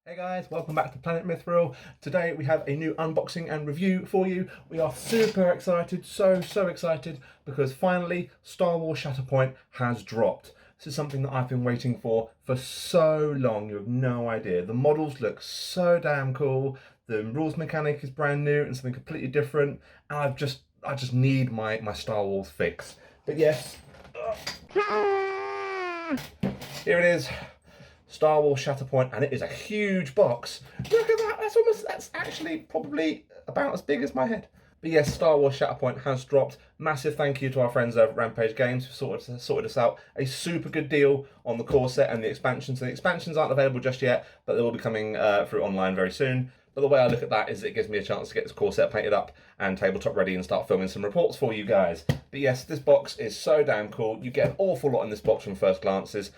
Hey guys, welcome back to Planet Mithril. Today we have a new unboxing and review for you. We are super excited, so excited, because finally Star Wars Shatterpoint has dropped. This is something that I've been waiting for so long, you have no idea. The models look so damn cool, the rules mechanic is brand new and something completely different, and I just need my Star Wars fix. But yes, here it is. Star Wars Shatterpoint, and it is a huge box. Look at that, that's actually probably about as big as my head. But yes, Star Wars Shatterpoint has dropped. Massive thank you to our friends over at Rampage Games who sorted us out a super good deal on the core set and the expansions. So the expansions aren't available just yet, but they will be coming through online very soon. But the way I look at that is it gives me a chance to get this core set painted up and tabletop ready and start filming some reports for you guys. But yes, this box is so damn cool. You get an awful lot in this box from first glances.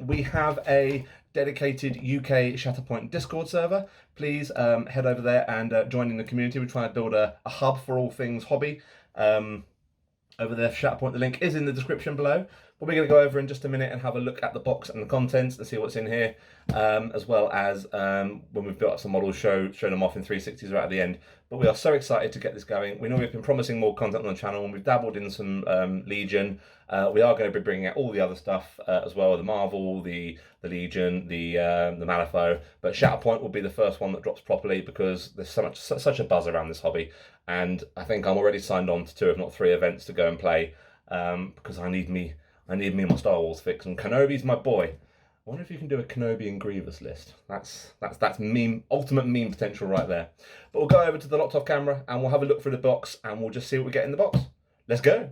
We have a dedicated UK Shatterpoint Discord server. Please head over there and join in the community. We're trying to build a hub for all things hobby. Over there for Shatterpoint. The link is in the description below. But we're going to go over in just a minute and have a look at the box and the contents to see what's in here, as well as when we've built up some models, show them off in 360s right at the end. But we are so excited to get this going. We know we've been promising more content on the channel, and we've dabbled in some Legion. We are going to be bringing out all the other stuff as well, the Marvel, the Legion, the Malifaux. But Shatterpoint will be the first one that drops properly because there's such a buzz around this hobby, and I think I'm already signed on to 2 if not 3 events to go and play because I need me my Star Wars fix, and Kenobi's my boy. I wonder if you can do a Kenobi and Grievous list. That's meme, ultimate meme potential right there. But we'll go over to the locked off camera and we'll have a look through the box and we'll just see what we get in the box. Let's go.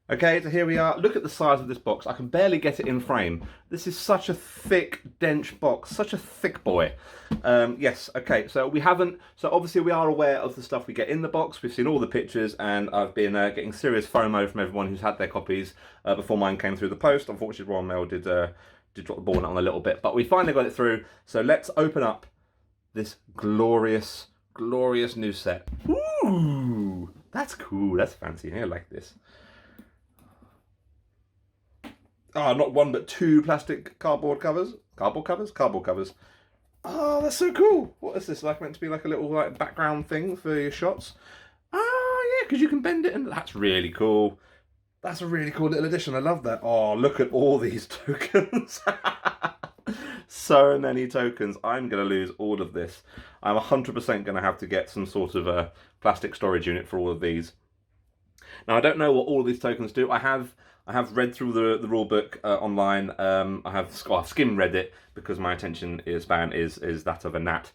Okay, so here we are. Look at the size of this box. I can barely get it in frame. This is such a thick, dense box, such a thick boy. Yes, okay, so obviously we are aware of the stuff we get in the box. We've seen all the pictures, and I've been getting serious FOMO from everyone who's had their copies before mine came through the post. Unfortunately, Royal Mail did drop the ball on a little bit, but we finally got it through. So let's open up this glorious, glorious new set. Ooh, that's cool, that's fancy. I like this. Oh, not 1 but 2 plastic cardboard covers. Cardboard covers. Oh, that's so cool. What is this, like meant to be like a little like background thing for your shots? Oh yeah, because you can bend it, and that's really cool. That's a really cool little addition. I love that. Oh, look at all these tokens. So many tokens. I'm going to lose all of this. I'm 100% going to have to get some sort of a plastic storage unit for all of these. Now, I don't know what all of these tokens do. I have read through the rule book online. I've skim read it because my attention span is that of a gnat.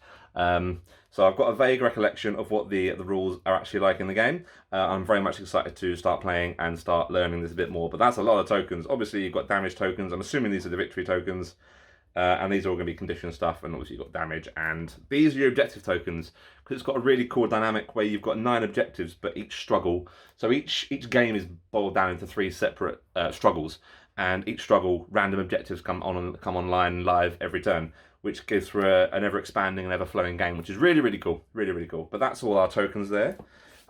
So I've got a vague recollection of what the rules are actually like in the game. I'm very much excited to start playing and start learning this a bit more. But that's a lot of tokens. Obviously, you've got damage tokens. I'm assuming these are the victory tokens. And these are all going to be condition stuff, and obviously you've got damage, and these are your objective tokens, because it's got a really cool dynamic where you've got 9 objectives, but each struggle, so each game is boiled down into 3 separate struggles, and each struggle, random objectives come online live every turn, which gives for an ever-expanding and ever-flowing game, which is really cool, really cool. But that's all our tokens there.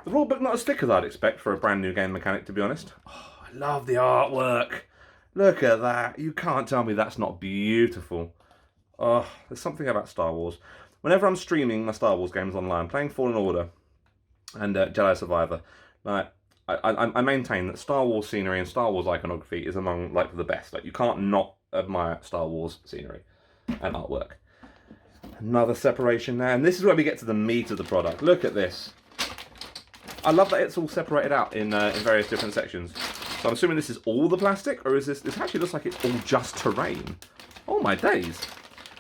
The rulebook not as thick as I'd expect for a brand new game mechanic, to be honest. Oh, I love the artwork. Look at that. You can't tell me that's not beautiful. Oh, there's something about Star Wars. Whenever I'm streaming my Star Wars games online, playing Fallen Order and Jedi Survivor, like I maintain that Star Wars scenery and Star Wars iconography is among like the best. Like, you can't not admire Star Wars scenery and artwork. Another separation there, and this is where we get to the meat of the product. Look at this. I love that it's all separated out in various different sections. So I'm assuming this is all the plastic, or is this actually looks like it's all just terrain. Oh my days.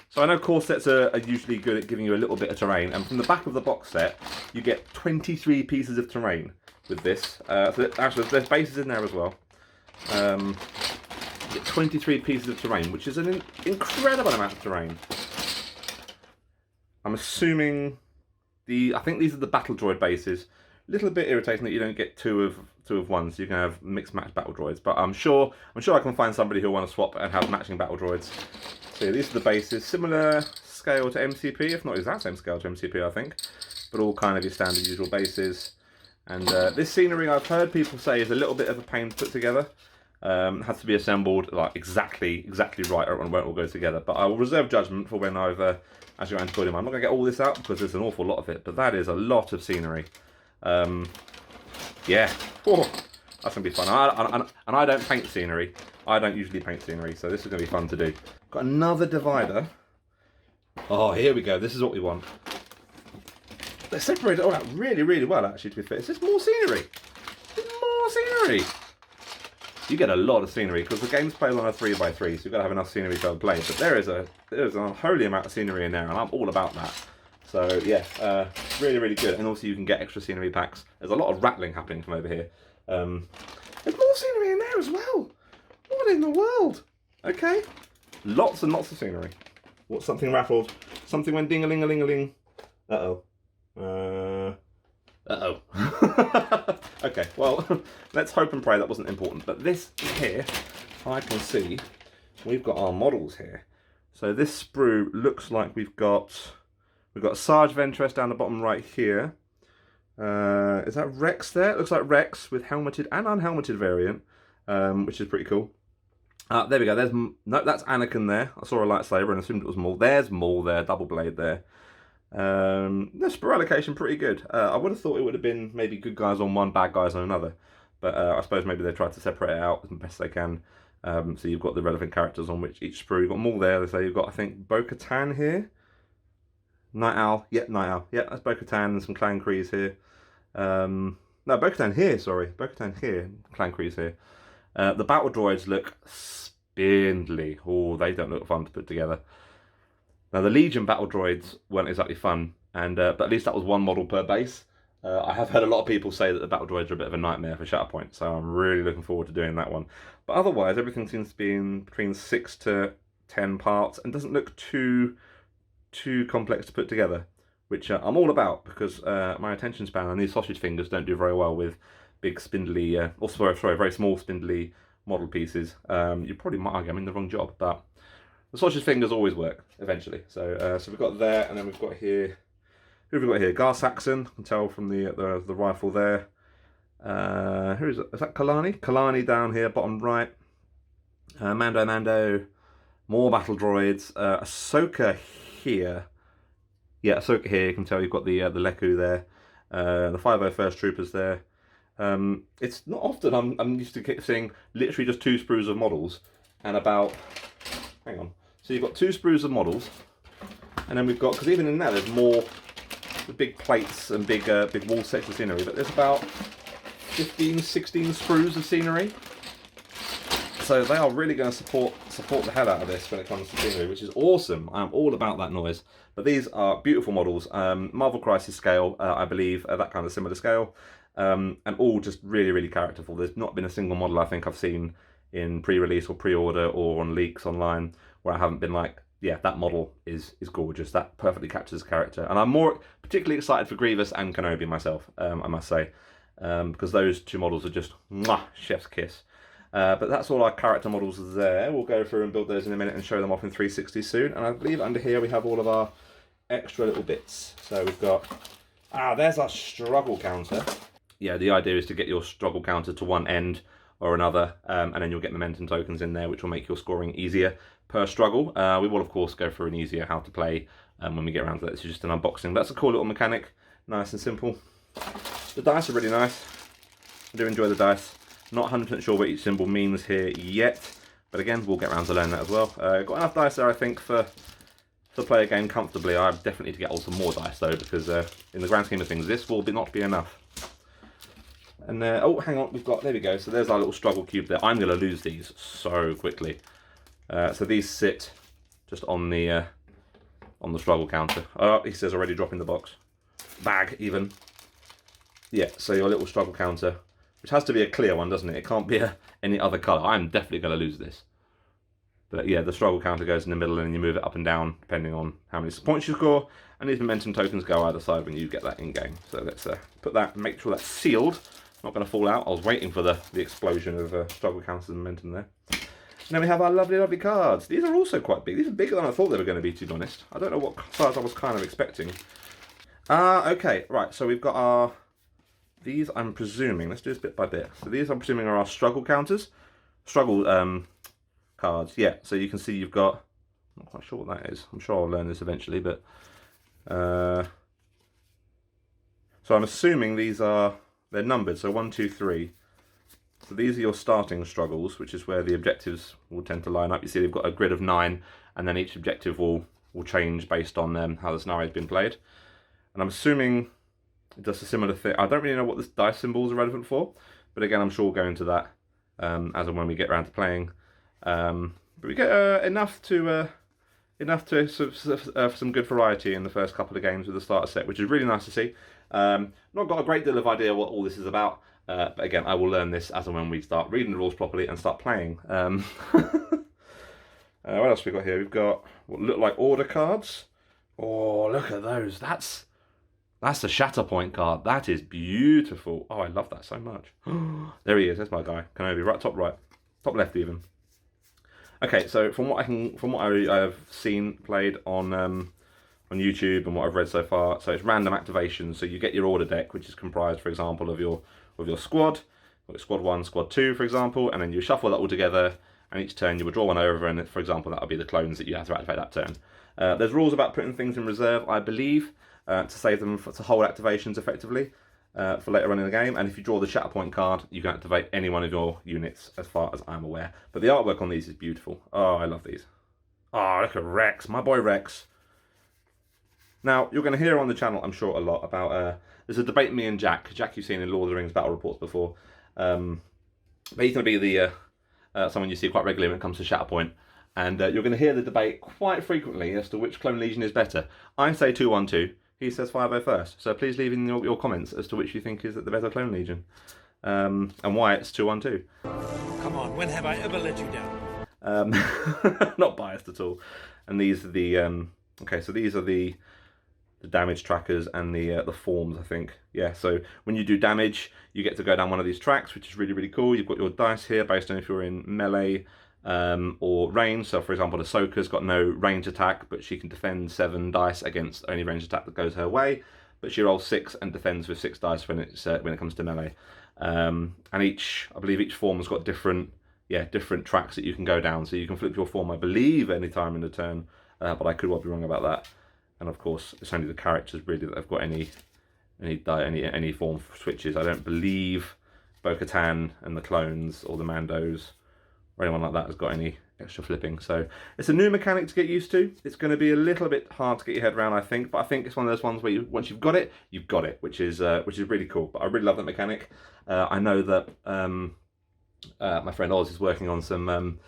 So I know core sets are usually good at giving you a little bit of terrain, and from the back of the box set, you get 23 pieces of terrain with this. So actually, there's bases in there as well. You get 23 pieces of terrain, which is an incredible amount of terrain. I'm assuming I think these are the battle droid bases. A little bit irritating that you don't get two of one, so you can have mixed match battle droids. But I'm sure I can find somebody who'll want to swap and have matching battle droids. So these are the bases, similar scale to MCP, if not exact same scale to MCP, I think. But all kind of your standard usual bases. And this scenery, I've heard people say, is a little bit of a pain to put together. Has to be assembled like exactly right or it won't all go together. But I will reserve judgment for when I've actually got to put him. I'm not going to get all this out because there's an awful lot of it, but that is a lot of scenery. Yeah, oh, that's going to be fun. And I don't paint scenery. I don't usually paint scenery, so this is going to be fun to do. Got another divider. Oh, here we go. This is what we want. They're separated all out really well, actually, to be fair. It's just more scenery. It's more scenery. You get a lot of scenery because the game's played on a 3x3, so you've got to have enough scenery to play. But there's an unholy amount of scenery in there, and I'm all about that. So yeah, really good. And also you can get extra scenery packs. There's a lot of rattling happening from over here. There's more scenery in there as well. What in the world? Okay, lots and lots of scenery. What's something rattled? Something went ding-a-ling-a-ling-a-ling. Uh-oh. Okay, well, let's hope and pray that wasn't important. But this here, I can see, we've got our models here. So this sprue looks like we've got Sarge Ventress down the bottom right here. Is that Rex there? It looks like Rex with helmeted and unhelmeted variant, which is pretty cool. There we go. No, that's Anakin there. I saw a lightsaber and assumed it was Maul. There's Maul there, double blade there. The sprue allocation pretty good. I would have thought it would have been maybe good guys on one, bad guys on another. But I suppose maybe they tried to separate it out as best they can. So you've got the relevant characters on which each sprue. You've got Maul there. So you've got, I think, Bo-Katan here. Night Owl. Yep, Night Owl. Yep, that's Bo-Katan and some Clan Krees here. No, Bo-Katan here, sorry. Bo-Katan here. Clan Krees here. The battle droids look spindly. Oh, they don't look fun to put together. Now, the Legion battle droids weren't exactly fun, and but at least that was one model per base. I have heard a lot of people say that the battle droids are a bit of a nightmare for Shatterpoint, so I'm really looking forward to doing that one. But otherwise, everything seems to be in between 6 to 10 parts, and doesn't look too complex to put together, which I'm all about, because my attention span and these sausage fingers don't do very well with big spindly, very small spindly model pieces. You probably might argue I'm in the wrong job, but the sausage fingers always work eventually. So we've got there, and then we've got here. Who have we got here? Gar Saxon. You can tell from the rifle there. Who is it? Is that Kalani? Kalani down here, bottom right. Mando. More battle droids. Ahsoka here. Yeah, Ahsoka here. You can tell you've got the Leku there. The 501st Troopers there. It's not often I'm used to seeing literally just 2 sprues of models and about. Hang on. So you've got 2 sprues of models, and then we've got, because even in there there's more the big plates and big wall sets of scenery, but there's about 15, 16 sprues of scenery. So they are really going to support the hell out of this when it comes to scenery, which is awesome. I'm all about that noise. But these are beautiful models, Marvel Crisis scale, I believe, that kind of similar scale, and all just really characterful. There's not been a single model I think I've seen in pre-release or pre-order or on leaks online where I haven't been like, yeah, that model is gorgeous. That perfectly captures the character. And I'm more particularly excited for Grievous and Kenobi myself, I must say, because those 2 models are just mwah, chef's kiss. But that's all our character models there. We'll go through and build those in a minute and show them off in 360 soon. And I believe under here we have all of our extra little bits. So we've got, there's our struggle counter. Yeah, the idea is to get your struggle counter to one end or another, and then you'll get momentum tokens in there, which will make your scoring easier per struggle. We will, of course, go through an easier how to play when we get around to that. This is just an unboxing. That's a cool little mechanic. Nice and simple. The dice are really nice. I do enjoy the dice. Not 100% sure what each symbol means here yet, but again, we'll get around to learn that as well. Got enough dice there, I think, to play a game comfortably. I definitely need to get on some more dice, though, because in the grand scheme of things, this will not be enough. And oh, hang on, there we go. So there's our little struggle cube there. I'm going to lose these so quickly. So these sit just on the struggle counter. Oh, he says already dropping the box. Bag, even. Yeah, so your little struggle counter, which has to be a clear one, doesn't it? It can't be any other colour. I'm definitely going to lose this. But yeah, the struggle counter goes in the middle and then you move it up and down depending on how many points you score. And these momentum tokens go either side when you get that in-game. So let's put that and make sure that's sealed. Not going to fall out. I was waiting for the explosion of struggle counters and momentum there. And then we have our lovely cards. These are also quite big. These are bigger than I thought they were going to be, to be honest. I don't know what size I was kind of expecting. Okay, right. So we've got our... These, I'm presuming, let's do this bit by bit. So these, I'm presuming, are our struggle counters, struggle cards. Yeah, so you can see you've got, I'm not quite sure what that is. I'm sure I'll learn this eventually, but so I'm assuming they're numbered, so 1, 2, 3. So these are your starting struggles, which is where the objectives will tend to line up. You see they've got a grid of 9, and then each objective will change based on how the scenario has been played. And I'm assuming it does a similar thing. I don't really know what the dice symbols are relevant for, but again, I'm sure we'll go into that as and when we get around to playing. But we get enough to some good variety in the first couple of games with the starter set, which is really nice to see. Not got a great deal of idea what all this is about, but again, I will learn this as and when we start reading the rules properly and start playing. What else have we got here? We've got what look like order cards. Oh, look at those. That's the Shatterpoint card. That is beautiful. Oh, I love that so much. There he is. There's my guy. Kenobi, top left even. Okay, so from what I have seen played on YouTube and what I've read so far, so it's random activations. So you get your order deck, which is comprised, for example, of your squad, like squad 1, squad 2, for example, and then you shuffle that all together. And each turn you would draw one over, and for example, that would be the clones that you have to activate that turn. There's rules about putting things in reserve, I believe, to save them to hold activations effectively for later on in the game. And if you draw the Shatterpoint card, you can activate any one of your units, as far as I'm aware. But the artwork on these is beautiful. Oh, I love these. Oh, look at Rex, my boy Rex. Now, you're going to hear on the channel, I'm sure, a lot about... there's a debate me and Jack you've seen in Lord of the Rings battle reports before. But he's going to be the... someone you see quite regularly when it comes to Shatterpoint, and you're going to hear the debate quite frequently as to which Clone Legion is better. I say 212, he says 501st, so please leave in your comments as to which you think is the better Clone Legion, and why it's 212. Come on, when have I ever let you down? Not biased at all. And these are the, okay, so these are the damage trackers and the forms, I think. Yeah, so when you do damage, you get to go down one of these tracks, which is really, really cool. You've got your dice here based on if you're in melee or range. So, for example, Ahsoka's got no range attack, but she can defend 7 dice against any range attack that goes her way. But she rolls 6 and defends with 6 dice when it comes to melee. And I believe each form has got different tracks that you can go down. So you can flip your form, I believe, any time in the turn, but I could well be wrong about that. And of course, it's only the characters really that have got any form switches. I don't believe Bo-Katan and the clones or the Mandos or anyone like that has got any extra flipping. So it's a new mechanic to get used to. It's going to be a little bit hard to get your head around, I think. But I think it's one of those ones where once you've got it, which is really cool. But I really love that mechanic. I know that my friend Oz is working on some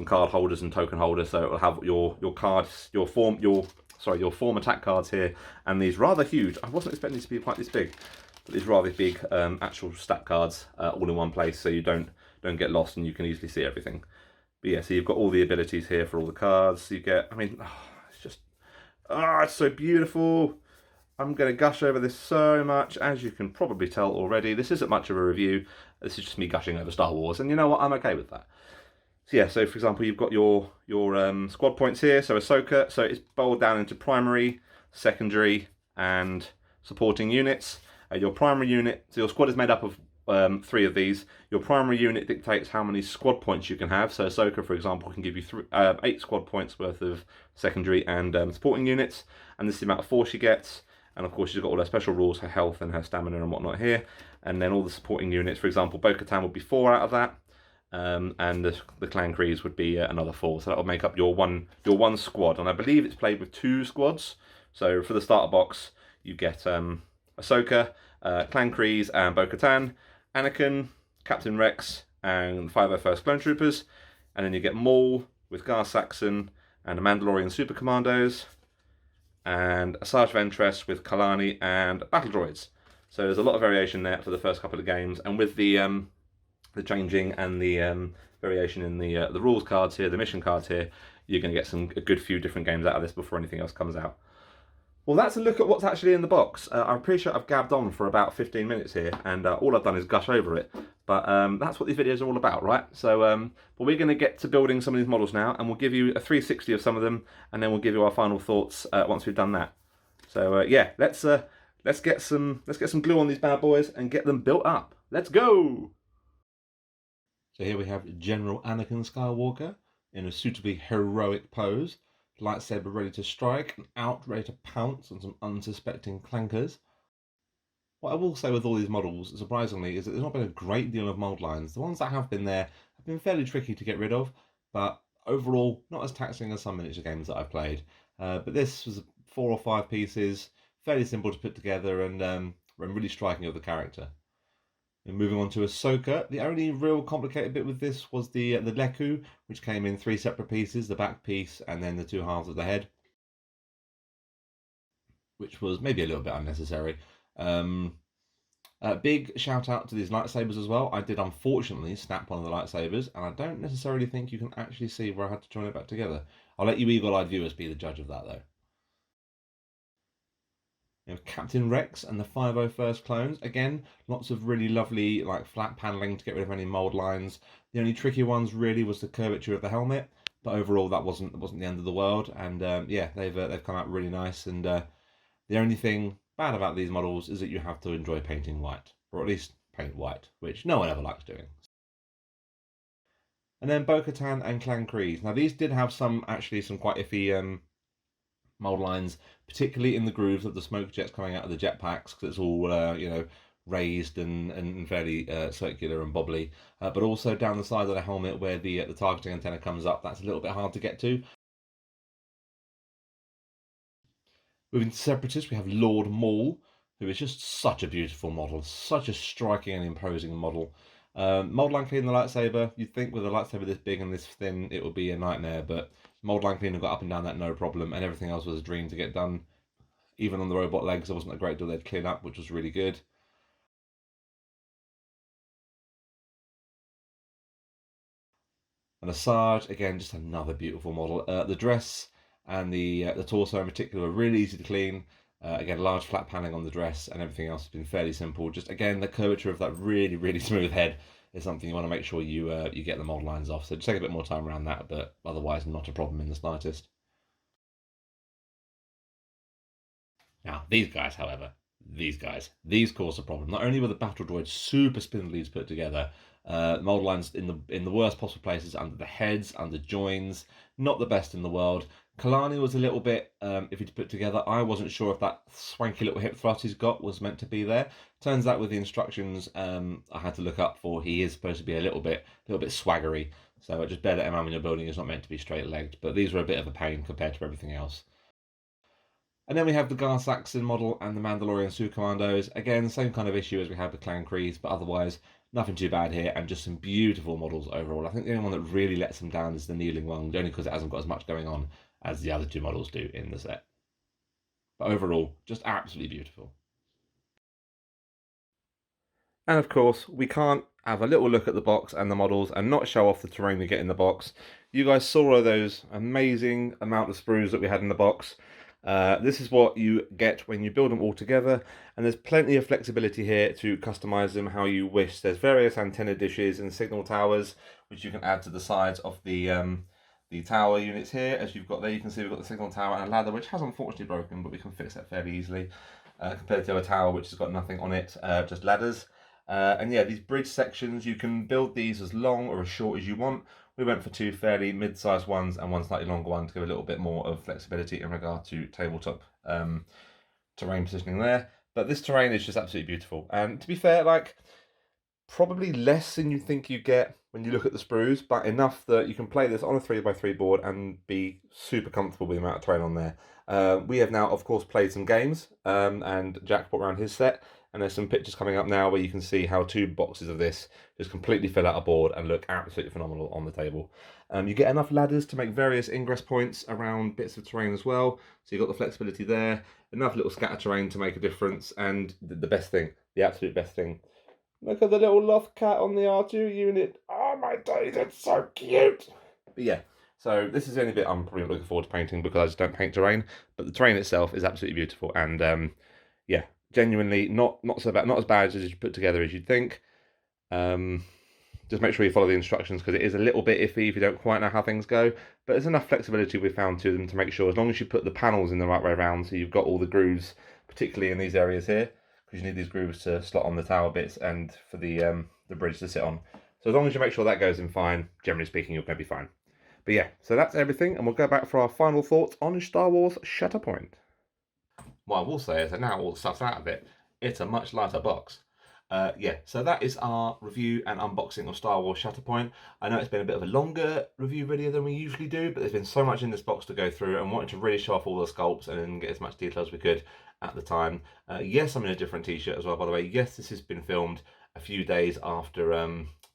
card holders and token holders, so it'll have your cards, your form attack cards here, and these rather huge. I wasn't expecting these to be quite this big, but these rather big actual stat cards all in one place, so you don't get lost and you can easily see everything. But yeah, so you've got all the abilities here for all the cards. You get, it's so beautiful. I'm going to gush over this so much, as you can probably tell already. This isn't much of a review. This is just me gushing over Star Wars, and you know what? I'm okay with that. So yeah, so for example, you've got your squad points here. So Ahsoka, so it's boiled down into primary, secondary, and supporting units. Your primary unit, so your squad is made up of 3 of these. Your primary unit dictates how many squad points you can have. So Ahsoka, for example, can give you 8 squad points worth of secondary and supporting units, and this is the amount of force she gets. And of course, she's got all her special rules, her health and her stamina and whatnot here. And then all the supporting units, for example, Bo-Katan would be 4 out of that. And the Clan Kreese would be another 4, so that would make up your one squad. And I believe it's played with 2 squads. So for the starter box, you get Ahsoka, Clan Kreese, and Bo-Katan, Anakin, Captain Rex, and 501st Clone Troopers, and then you get Maul with Gar Saxon and the Mandalorian Super Commandos, and Asajj Ventress with Kalani and Battle Droids. So there's a lot of variation there for the first couple of games, and with the changing and the variation in the rules cards here, the mission cards here, you're going to get a good few different games out of this before anything else comes out. Well, that's a look at what's actually in the box. I'm pretty sure I've gabbed on for about 15 minutes here, and all I've done is gush over it. But that's what these videos are all about, right? So but we're going to get to building some of these models now, and we'll give you a 360 of some of them, and then we'll give you our final thoughts once we've done that. So yeah, let's get some glue on these bad boys and get them built up. Let's go! So here we have General Anakin Skywalker in a suitably heroic pose, lightsaber ready to strike, and out ready to pounce on some unsuspecting clankers. What I will say with all these models, surprisingly, is that there's not been a great deal of mold lines. The ones that have been there have been fairly tricky to get rid of, but overall, not as taxing as some miniature games that I've played. But this was 4 or 5 pieces, fairly simple to put together, and really striking of the character. And moving on to Ahsoka, the only real complicated bit with this was the Leku, which came in 3 separate pieces, the back piece and then the 2 halves of the head, which was maybe a little bit unnecessary. Big shout out to these lightsabers as well. I did unfortunately snap one of the lightsabers, and I don't necessarily think you can actually see where I had to join it back together. I'll let you eagle-eyed viewers be the judge of that though. You have Captain Rex and the 501st clones. Again, lots of really lovely like flat paneling to get rid of any mold lines. The only tricky ones really was the curvature of the helmet, but overall that wasn't the end of the world. And yeah, they've come out really nice. And the only thing bad about these models is that you have to enjoy painting white, or at least paint white, which no one ever likes doing. And then Bo-Katan and Clan Kryze. Now these did have some quite iffy mold lines, particularly in the grooves of the smoke jets coming out of the jetpacks, because it's all raised and fairly circular and bobbly, but also down the side of the helmet where the targeting antenna comes up. That's a little bit hard to get to. Moving to Separatists, we have Lord Maul, who is just such a beautiful model, such a striking and imposing model. Mold line clean the lightsaber. You'd think with a lightsaber this big and this thin, it would be a nightmare, but mold line cleaner got up and down that no problem, and everything else was a dream to get done. Even on the robot legs, there wasn't a great deal they'd clean up, which was really good. And Asajj, again, just another beautiful model. The dress and the torso in particular are really easy to clean. Again, large flat paneling on the dress, and everything else has been fairly simple. Just again, the curvature of that really smooth head is something you want to make sure you get the mold lines off. So just take a bit more time around that, but otherwise not a problem in the slightest. Now, these guys, however, these cause a problem. Not only were the battle droids super spindly to put together, mold lines in the worst possible places, under the heads, under joins, not the best in the world. Kalani was a little bit iffy to put together. I wasn't sure if that swanky little hip thrust he's got was meant to be there. Turns out with the instructions I had to look up for, he is supposed to be a little bit swaggery. So just bear that in mind when you're building. It's not meant to be straight-legged, but these were a bit of a pain compared to everything else. And then we have the Gar Saxon model and the Mandalorian Super Commandos. Again, same kind of issue as we had with Clan Kryze, but otherwise nothing too bad here, and just some beautiful models overall. I think the only one that really lets them down is the kneeling one, only because it hasn't got as much going on as the other 2 models do in the set. But overall, just absolutely beautiful. And of course, we can't have a little look at the box and the models and not show off the terrain we get in the box. You guys saw all those amazing amount of sprues that we had in the box. This is what you get when you build them all together, and there's plenty of flexibility here to customize them how you wish. There's various antenna dishes and signal towers which you can add to the sides of the tower units here. As you've got there, you can see we've got the signal tower and a ladder, which has unfortunately broken, but we can fix that fairly easily compared to the other tower which has got nothing on it, just ladders. And yeah, these bridge sections, you can build these as long or as short as you want. We went for 2 fairly mid-sized ones and 1 slightly longer one to give a little bit more of flexibility in regard to tabletop terrain positioning there. But this terrain is just absolutely beautiful. And to be fair, like, probably less than you think you get when you look at the sprues, but enough that you can play this on a 3x3 board and be super comfortable with the amount of terrain on there. We have now, of course, played some games, and Jack brought around his set. And there's some pictures coming up now where you can see how 2 boxes of this just completely fill out a board and look absolutely phenomenal on the table. You get enough ladders to make various ingress points around bits of terrain as well. So you've got the flexibility there, enough little scatter terrain to make a difference. And the best thing, the absolute best thing, look at the little loft cat on the R2 unit. Oh my days, it's so cute. But yeah, so this is the only bit I'm probably looking forward to painting because I just don't paint terrain. But the terrain itself is absolutely beautiful, and yeah, genuinely not so bad, not as bad as you put together as you'd think. Just make sure you follow the instructions because it is a little bit iffy if you don't quite know how things go, but there's enough flexibility we found to them to make sure, as long as you put the panels in the right way around, so you've got all the grooves, particularly in these areas here, because you need these grooves to slot on the tower bits and for the bridge to sit on. So as long as you make sure that goes in fine, generally speaking, you're going to be fine. But yeah, so that's everything, and we'll go back for our final thoughts on Star Wars Shatterpoint. What I will say is that now all the stuff's out of it, it's a much lighter box. Yeah, so that is our review and unboxing of Star Wars Shatterpoint. I know it's been a bit of a longer review video than we usually do, but there's been so much in this box to go through and wanted to really show off all the sculpts and get as much detail as we could at the time. Yes, I'm in a different t-shirt as well, by the way. Yes, this has been filmed a few days after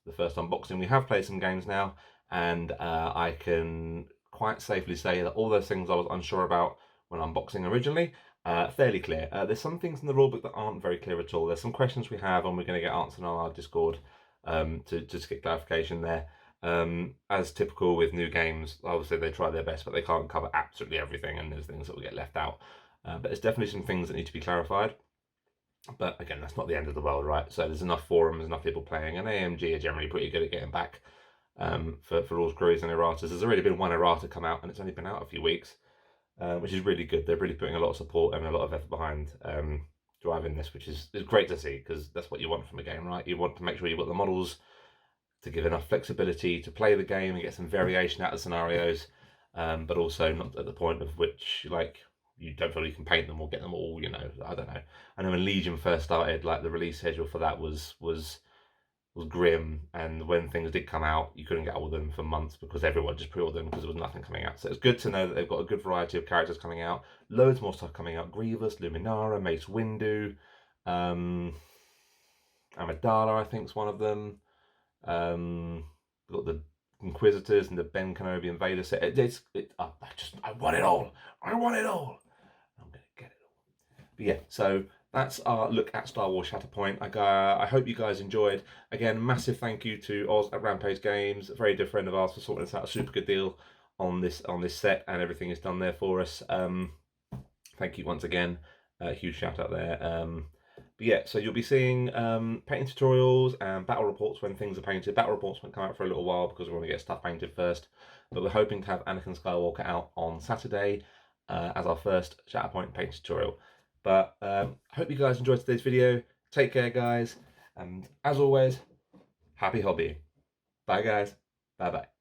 the first unboxing. We have played some games now, and I can quite safely say that all those things I was unsure about when unboxing originally, fairly clear. There's some things in the rulebook that aren't very clear at all. There's some questions we have, and we're going to get answered on our Discord to just get clarification there. As typical with new games, obviously they try their best, but they can't cover absolutely everything, and there's things that will get left out. But there's definitely some things that need to be clarified. But again, that's not the end of the world, right? So there's enough forums, enough people playing, and AMG are generally pretty good at getting back for rules, queries, and erratas. There's already been one errata come out, and it's only been out a few weeks. Which is really good. They're really putting a lot of support and a lot of effort behind driving this, which is great to see, because that's what you want from a game, right? You want to make sure you've got the models to give enough flexibility to play the game and get some variation out of the scenarios, but also not at the point of which, like, you don't feel you can paint them or get them all, you know, I don't know. I know when Legion first started, like, the release schedule for that was grim, and when things did come out, you couldn't get all of them for months because everyone just pre-ordered them because there was nothing coming out. So it's good to know that they've got a good variety of characters coming out, loads more stuff coming out: Grievous, Luminara, Mace Windu, Amidala, I think is one of them. We've got the Inquisitors and the Ben Kenobi and Vader set. I want it all. I want it all. I'm gonna get it all. But yeah, so that's our look at Star Wars Shatterpoint. I hope you guys enjoyed. Again, massive thank you to Oz at Rampage Games, a very good friend of ours, for sorting us out a super good deal on this set, and everything is done there for us. Thank you once again. Huge shout out there. But yeah, so you'll be seeing painting tutorials and battle reports when things are painted. Battle reports won't come out for a little while because we want to get stuff painted first. But we're hoping to have Anakin Skywalker out on Saturday as our first Shatterpoint paint tutorial. But I hope you guys enjoyed today's video. Take care, guys. And as always, happy hobbying. Bye, guys. Bye-bye.